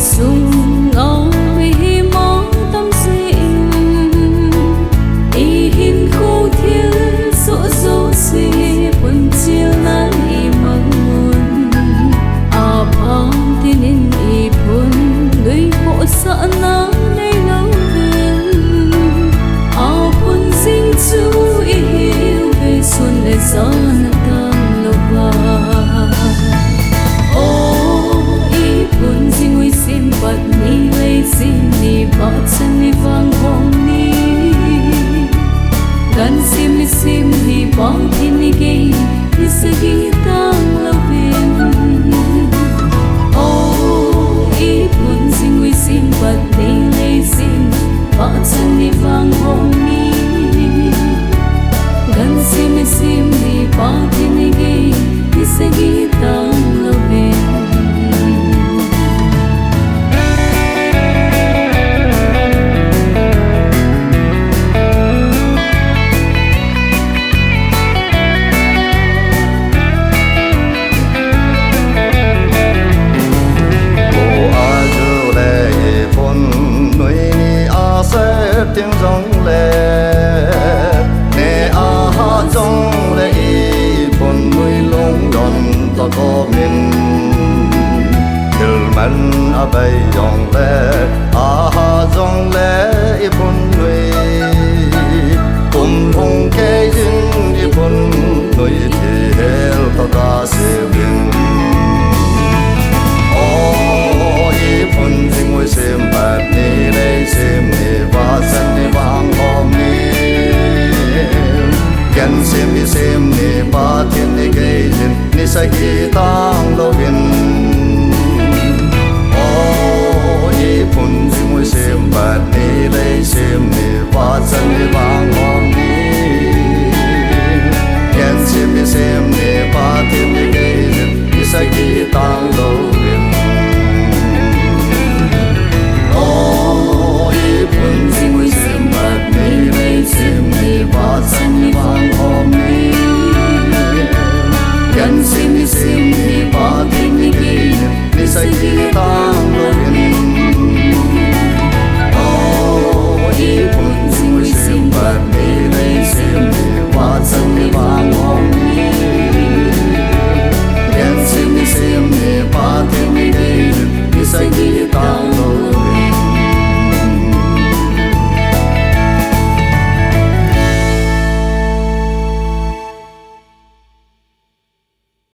sung ngao mi mó tâm sinh I-hinkhou thilsoh jouse phunchel nan imang Aphat tinin I-phun jing-ui khohsah na nei louvin I-phun jing-ui ihiuve xuân lệ gió tang louva I-phun jing-ui Sempatni Leisemni Vahchanni Vanghomni Gansem Misemni Pathenni geiyin sagi tang louvin I-phun jing-ui Sempatni Leisemni Vahchanni Vanghomni Gansem Misemni Pathenni geiyin sagi tang louvin tiếng rong lệ nè Aphat rong lệ I-phun nuôi lông đòn ta có mình thil man bay rong lệ Aphat rong lệ I-phun nuôi cùng phong geiyin I-phun nuôi thì hel ta ta sẽ vinh I-phun jing-ui Sempatni Leisemni Vahchanni Vanghomni Gansem Misemni Pathenni geiyin sagi tang louvin I-phun jing-ui Sempatni Leisemni Vahchanni Vanghomni Gansem Misemni Pathenni geiyin sagi tang